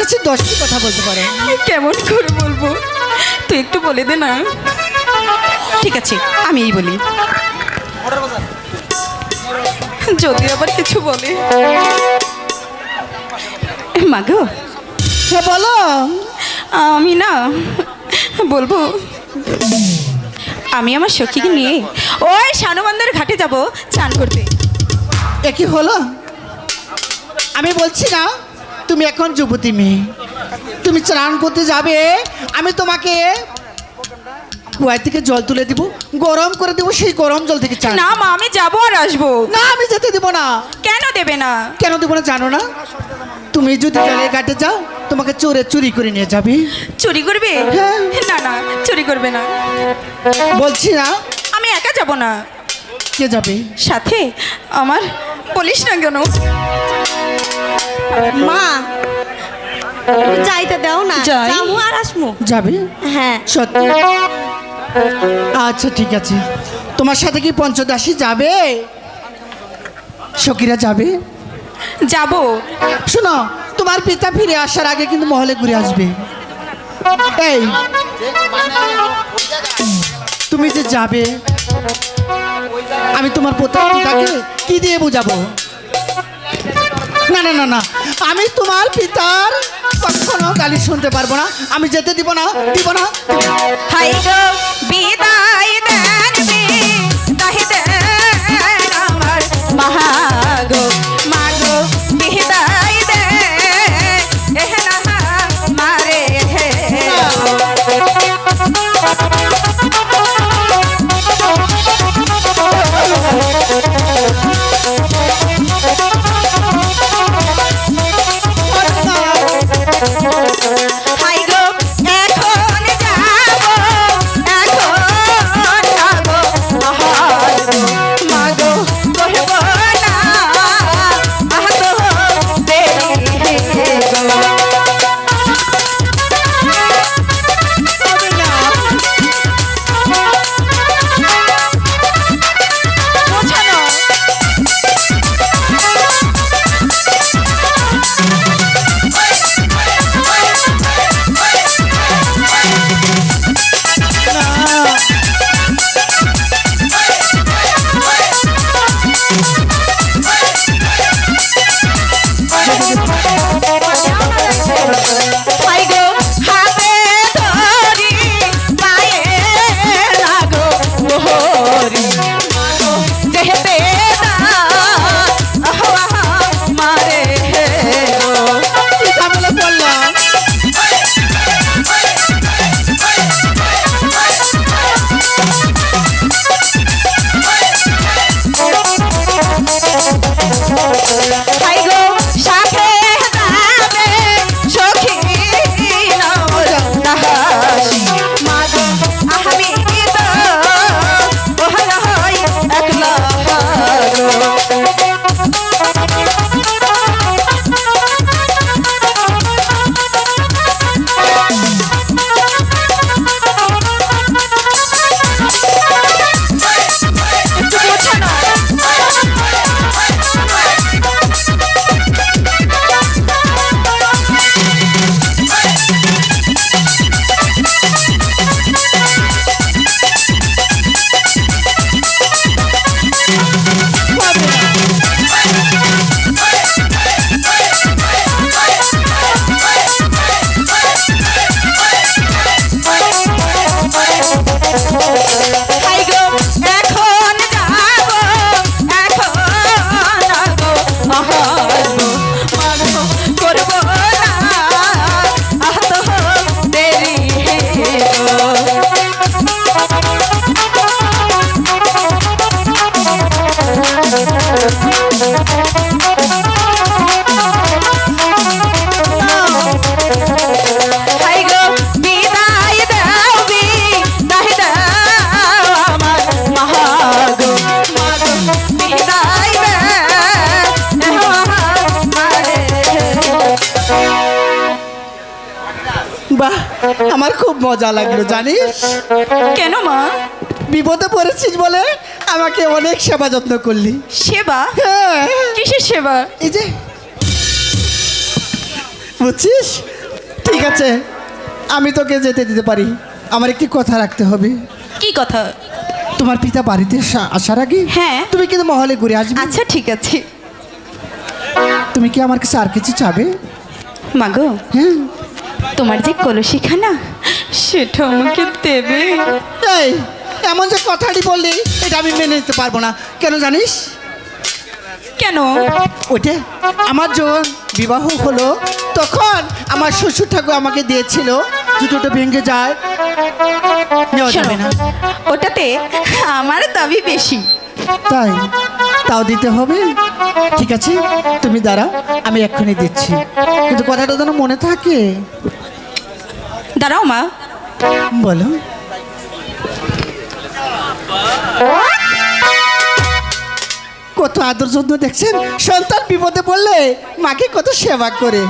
কাছে 10টি কথা বলতে পারো। কেমন করে বলবো, তুই একটু বলে দে না। ঠিক আছে, আমি এই বলি, যদি আবার কিছু বলে। মাগো, হ্যাঁ বলো। আমি না বলবো, আমি আমার সখীকে নিয়ে ওই শানুবন্ধের ঘাটে যাব চান করতে। এ কি হলো? আমি বলছি না তুমি এখন যুবতী মেয়ে, তুমি স্নান করতে যাবে, আমি তোমাকে কুয়া থেকে জল তুলে দিব, গরম করে দিব, সেই গরম জল থেকে চান। না মা, আমি যাবো আর আসবো। না আমি যেতে দেব না। কেন দেবে না? কেন দেব না জানো না? তুমি যদি জলের ঘাটে যাও, তোমাকে চোরে চুরি করে নিয়ে যাবে। চুরি করবে? হ্যাঁ। না না, চুরি করবে না। বলছি না। আমি একা যাব না, কে যাবে সাথে? আমার বলিস না কেন? মা যাইতে দাও না, যাই। যাবো আর আসবো। যাবে? হ্যাঁ সত্যি? আচ্ছা ঠিক আছে। তোমার সাথে কি পঞ্চদাসী যাবে? সখীরা যাবে? যাব। শোনো, তোমার পিতা ফিরে আসার আগে কিন্তু মহলে ঘুরে আসবে। এই তুমি যে যাবে, আমি তোমার পিতাকে কি দিয়ে বোঝাবো? না না না না, আমি তোমার পিতার কখনো গালি শুনতে পারবো না। আমি যেতে দিব না, দিব না। হাই গো বিদায় দেন বিদায় দেন আমার মাগো, মাগো বিদায় দেন না মারে। হাই গো এখন যাবো, এখন যাবো মাগো, করব না আহত দেরি গো। বোঝানো হাই গো হাতে ধরি পায়ে লাগো মোহরি দেহতে মারে গো। কি ঝামেলা করলাম? হাই গো সাথে যাবে সখী নবরহাসি মাগো, আমি তো ওহাই একলা গো। একটু বোঝানো। হাই গো এখন যাবো, এখন যাবো মাগো, মাগো করব না আহত দেরি গো। হাই গো বিদায় দাও বিদায় দাও আমার মাগো, মাগো বিদায় দাও মারে। বাহ, আমার খুব মজা লাগলো জানিস? কেন মা? বিপদে পড়েছিস বলে আমাকে অনেক সেবা যত্ন করলি। সেবা? হ্যাঁ, কিসের সেবা? এই যে বুঝছিস? ঠিক আছে, আমি তোকে যেতে দিতে পারি। আমার একটি কথা রাখতে হবে। কি কথা? তোমার পিতা বাড়িতে আসার আগে হ্যাঁ। তুমি কিন্তু মহলে ঘুরে আসবে। আচ্ছা ঠিক আছে। তুমি কি আমার কাছে আর কিছু চাবে? মাগো, হ্যাঁ। তোমার যে কলসিখানা সেটা আমাকে দেবে? এই এমন যে কথাটি বললি, এটা আমি মেনে নিতে পারবো না। কেন জানিস? কেন? ওইটা আমার যখন বিবাহ হলো তখন আমার শ্বশুর ঠাকুর আমাকে দিয়েছিল, যদি ওটা ভেঙে যায় নেওয়া যাবে না। ওটাতে আমার দাবি বেশি। তাই? তাও দিতে হবে? ঠিক আছে, তুমি দাঁড়াও, আমি এক্ষুনি দিচ্ছি, কিন্তু কথাটা যেন মনে থাকে। দাঁড়াও মা। বলো। কত আদর যত্ন দেখছেন, সন্তান বিপদে পড়লে মাকে কত সেবা করে।